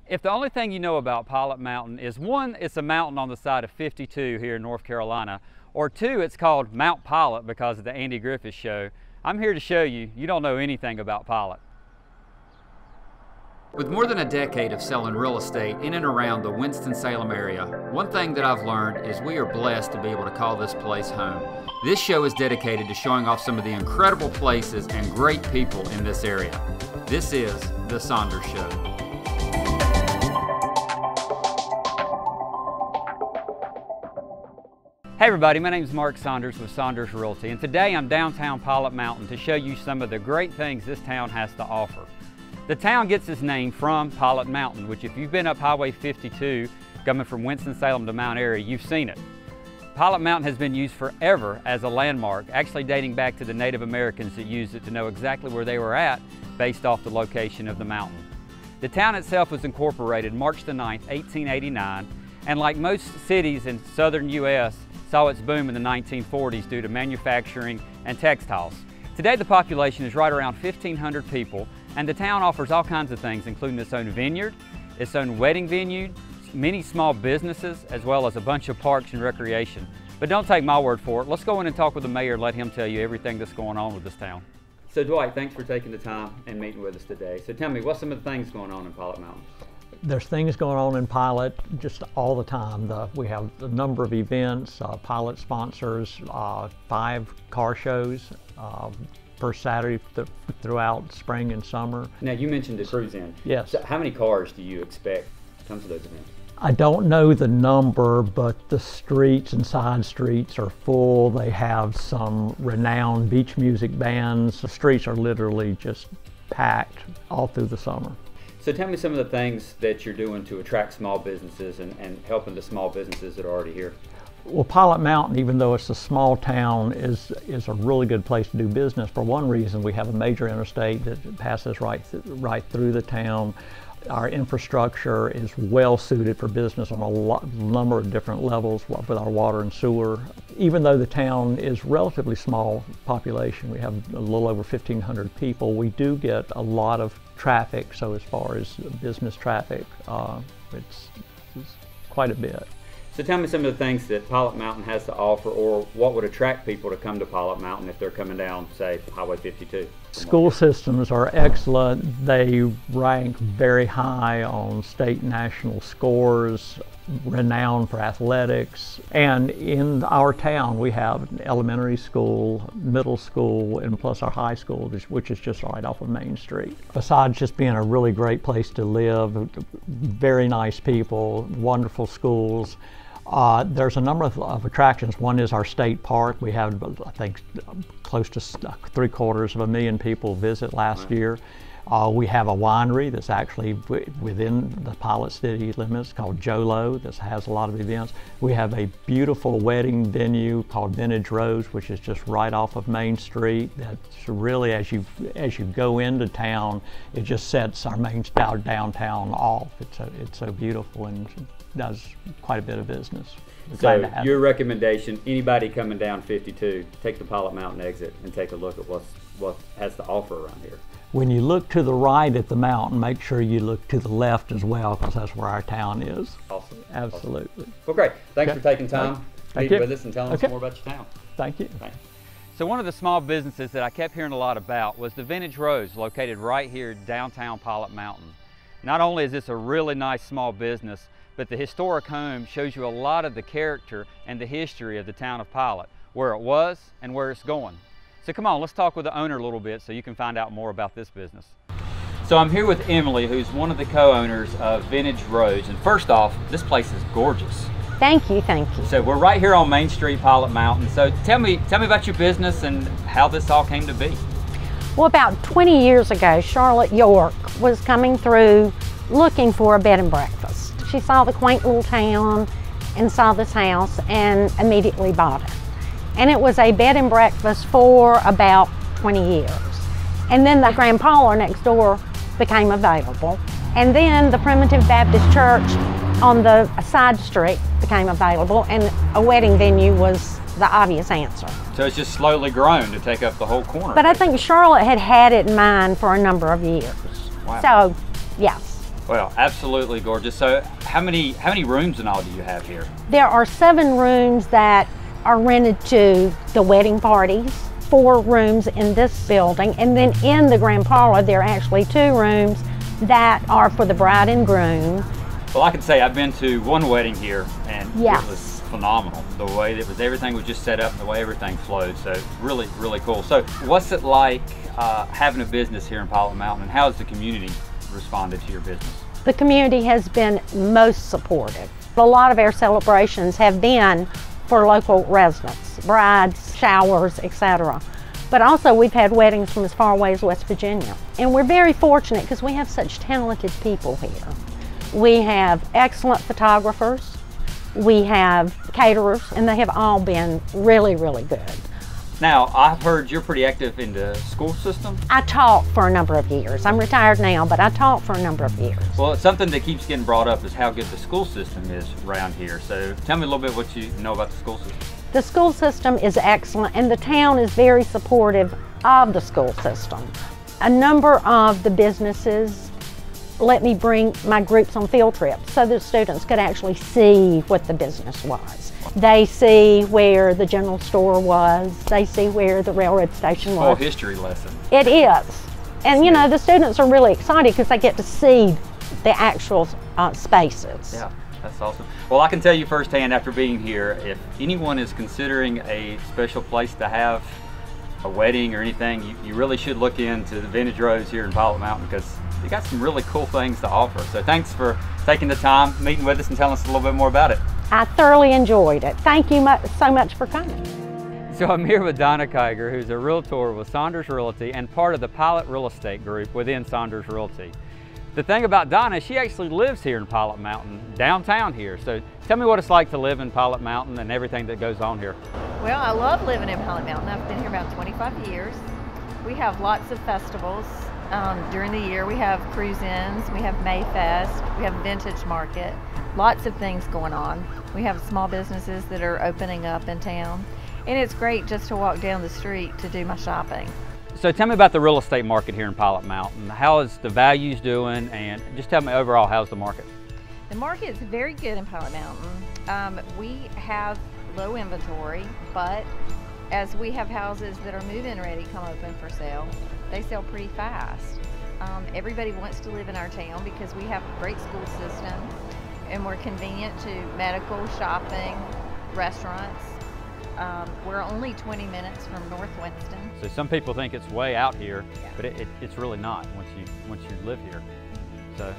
If the only thing you know about Pilot Mountain is one, it's a mountain on the side of 52 here in North Carolina, or two, it's called Mount Pilot because of the Andy Griffith Show, I'm here to show you, you don't know anything about Pilot. With more than a decade of selling real estate in and around the Winston-Salem area, one thing that I've learned is we are blessed to be able to call this place home. This show is dedicated to showing off some of the incredible places and great people in this area. This is The Saunders Show. Hey everybody, my name is Mark Saunders with Saunders Realty, and today I'm downtown Pilot Mountain to show you some of the great things this town has to offer. The town gets its name from Pilot Mountain, which if you've been up Highway 52 coming from Winston-Salem to Mount Airy, you've seen it. Pilot Mountain has been used forever as a landmark, actually dating back to the Native Americans that used it to know exactly where they were at based off the location of the mountain. The town itself was incorporated March the 9th, 1889, and like most cities in southern U.S., saw its boom in the 1940s due to manufacturing and textiles. Today the population is right around 1,500 people, and the town offers all kinds of things, including its own vineyard, its own wedding venue, many small businesses, as well as a bunch of parks and recreation. But don't take my word for it. Let's go in and talk with the mayor and let him tell you everything that's going on with this town. So Dwight, thanks for taking the time and meeting with us today. So tell me, what's some of the things going on in Pilot Mountain? There's things going on in Pilot just all the time. We have a number of events. Pilot sponsors 5 car shows per Saturday throughout spring and summer. Now you mentioned the cruise in. Yes. So how many cars do you expect come to those events? I don't know the number, but the streets and side streets are full. They have some renowned beach music bands. The streets are literally just packed all through the summer. So tell me some of the things that you're doing to attract small businesses and helping the small businesses that are already here. Well, Pilot Mountain, even though it's a small town, is a really good place to do business. For one reason, we have a major interstate that passes right through the town. Our infrastructure is well suited for business on a number of different levels with our water and sewer. Even though the town is relatively small population, we have a little over 1,500 people, we do get a lot of traffic. So as far as business traffic, it's quite a bit. So tell me some of the things that Pilot Mountain has to offer, or what would attract people to come to Pilot Mountain if they're coming down, say, Highway 52. School systems are excellent. They rank very high on state and national scores, renowned for athletics. And in our town, we have an elementary school, middle school, and plus our high school, which is just right off of Main Street. Besides just being a really great place to live, very nice people, wonderful schools, there's a number of attractions. One is our state park. We have, I think, close to 750,000 people visit last year. We have a winery that's actually within the Pilot city limits called Jolo that has a lot of events. We have a beautiful wedding venue called Vintage Rose, which is just right off of Main Street. That's really, as you go into town, it just sets our downtown off. It's so beautiful and does quite a bit of business. So your recommendation, anybody coming down 52, take the Pilot Mountain exit and take a look at what has to offer around here. When you look to the right at the mountain, make sure you look to the left as well, because that's where our town is. Awesome. Absolutely. Awesome. Well, great. Thanks for taking time meeting with us and telling us more about your town. Thank you. Thanks. So one of the small businesses that I kept hearing a lot about was the Vintage Rose, located right here downtown Pilot Mountain. Not only is this a really nice small business, but the historic home shows you a lot of the character and the history of the town of Pilot, where it was and where it's going. So come on, let's talk with the owner a little bit so you can find out more about this business. So I'm here with Emily, who's one of the co-owners of Vintage Rose. And first off, this place is gorgeous. Thank you, thank you. So we're right here on Main Street, Pilot Mountain. So tell me about your business and how this all came to be. Well, about 20 years ago, Charlotte York was coming through looking for a bed and breakfast. She saw the quaint little town and saw this house and immediately bought it. And it was a bed and breakfast for about 20 years. And then the Grand Parlor next door became available. And then the Primitive Baptist Church on the side street became available, and a wedding venue was the obvious answer. So it's just slowly grown to take up the whole corner. But I think Charlotte had it in mind for a number of years. Wow. So, yes. Well, absolutely gorgeous. So how many rooms in all do you have here? There are 7 rooms that are rented to the wedding parties, 4 rooms in this building, and then in the grand parlor there are actually 2 rooms that are for the bride and groom. Well, I can say I've been to one wedding here, and Yes. it was phenomenal. The way that everything was just set up and the way everything flowed. So really, really cool. So what's it like having a business here in Pilot Mountain, and how has the community responded to your business? The community has been most supportive. A lot of our celebrations have been for local residents, brides, showers, etc. But also we've had weddings from as far away as West Virginia. And we're very fortunate because we have such talented people here. We have excellent photographers, we have caterers, and they have all been really, really good. Now, I've heard you're pretty active in the school system. I taught for a number of years. I'm retired now, but I taught for a number of years. Well, something that keeps getting brought up is how good the school system is around here. So tell me a little bit what you know about the school system. The school system is excellent, and the town is very supportive of the school system. A number of the businesses let me bring my groups on field trips so the students could actually see what the business was. They see where the general store was, they see where the railroad station was. Full history lesson. It is. And you know, the students are really excited because they get to see the actual spaces. Yeah, that's awesome. Well, I can tell you firsthand after being here, if anyone is considering a special place to have a wedding or anything, you really should look into the Vintage Rose here in Pilot Mountain, because you got some really cool things to offer. So thanks for taking the time, meeting with us, and telling us a little bit more about it. I thoroughly enjoyed it. Thank you so much for coming. So I'm here with Donna Kiger, who's a realtor with Saunders Realty and part of the Pilot Real Estate Group within Saunders Realty. The thing about Donna, she actually lives here in Pilot Mountain, downtown here. So tell me what it's like to live in Pilot Mountain and everything that goes on here. Well, I love living in Pilot Mountain. I've been here about 25 years. We have lots of festivals during the year. We have cruise-ins, we have Mayfest, we have Vintage Market, lots of things going on. We have small businesses that are opening up in town, and it's great just to walk down the street to do my shopping. So tell me about the real estate market here in Pilot Mountain. How is the values doing, and just tell me overall, how's the market? The market is very good in Pilot Mountain. We have low inventory, but as we have houses that are move-in ready come open for sale, they sell pretty fast. Everybody wants to live in our town because we have a great school system and we're convenient to medical, shopping, restaurants. We're only 20 minutes from North Winston. So some people think it's way out here, Yeah. but it's really not once you live here. So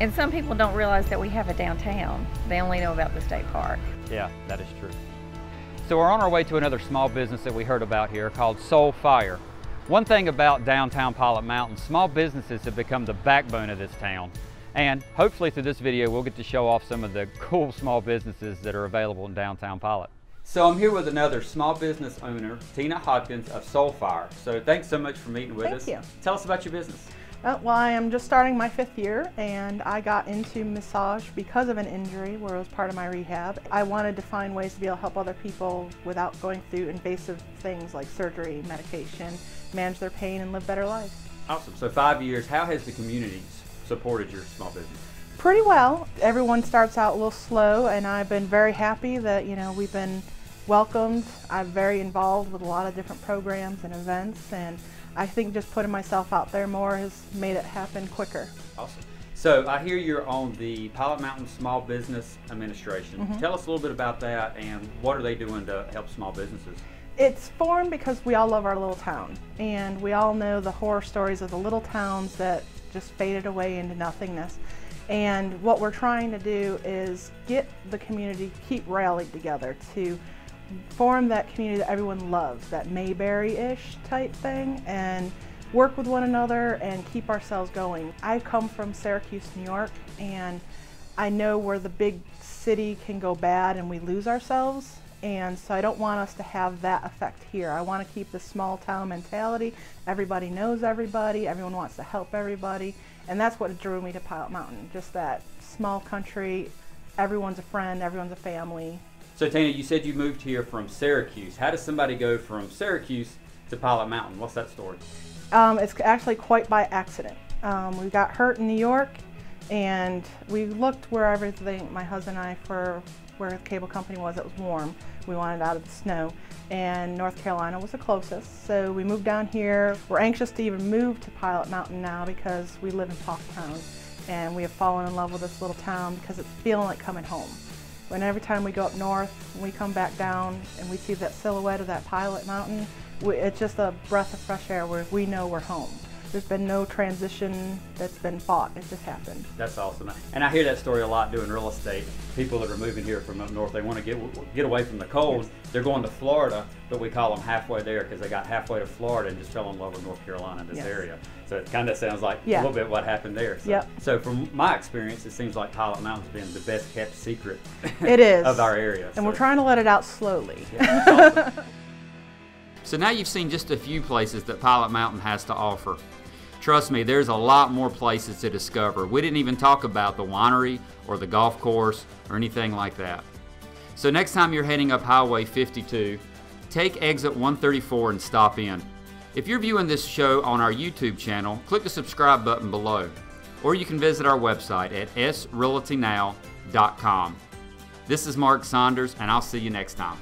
And some people don't realize that we have a downtown. They only know about the state park. yeah, that is true. So we're on our way to another small business that we heard about here called Soul Fire. One thing about downtown Pilot Mountain, small businesses have become the backbone of this town. And hopefully through this video, we'll get to show off some of the cool small businesses that are available in downtown Pilot. So I'm here with another small business owner, Tina Hopkins of Soul Fire. So thanks so much for meeting with us. Thank you. Tell us about your business. Well, I am just starting my 5th year, and I got into massage because of an injury where it was part of my rehab. I wanted to find ways to be able to help other people without going through invasive things like surgery, medication, manage their pain, and live better lives. Awesome. So 5 years, how has the community supported your small business? Pretty well. Everyone starts out a little slow, and I've been very happy that, you know, we've been welcomed. I'm very involved with a lot of different programs and events, and I think just putting myself out there more has made it happen quicker. Awesome. So I hear you're on the Pilot Mountain Small Business Administration. Tell us a little bit about that, and what are they doing to help small businesses? It's formed because we all love our little town, and we all know the horror stories of the little towns that just faded away into nothingness. And what we're trying to do is get the community, keep rallied together to form that community that everyone loves, that Mayberry-ish type thing, and work with one another and keep ourselves going. I come from Syracuse, New York, and I know where the big city can go bad and we lose ourselves, and so I don't want us to have that effect here. I want to keep the small town mentality. Everybody knows everybody, everyone wants to help everybody, and that's what drew me to Pilot Mountain, just that small country, everyone's a friend, everyone's a family. So Tina, you said you moved here from Syracuse. How does somebody go from Syracuse to Pilot Mountain? What's that story? It's actually quite by accident. We got hurt in New York, And we looked where everything, my husband and I, for where the cable company was. It was warm. We wanted out of the snow. And North Carolina was the closest. So we moved down here. We're anxious to even move to Pilot Mountain now because we live in Talktown. And we have fallen in love with this little town because it's feeling like coming home. And every time we go up north, we come back down and we see that silhouette of that Pilot Mountain, it's just a breath of fresh air where we know we're home. There's been no transition that's been fought. It just happened. That's awesome. And I hear that story a lot doing real estate. People that are moving here from up north, they want to get away from the cold. Yes. They're going to Florida, but we call them halfway there because they got halfway to Florida and just fell in love with North Carolina in this yes. area. So it kind of sounds like a little bit what happened there. So, yep. So from my experience, it seems like Pilot Mountain's been the best kept secret it is. of our area. And we're trying to let it out slowly. Yeah, that's awesome. So now you've seen just a few places that Pilot Mountain has to offer. Trust me, there's a lot more places to discover. We didn't even talk about the winery or the golf course or anything like that. So next time you're heading up Highway 52, take exit 134 and stop in. If you're viewing this show on our YouTube channel, click the subscribe button below, or you can visit our website at srealtynow.com. This is Mark Saunders, and I'll see you next time.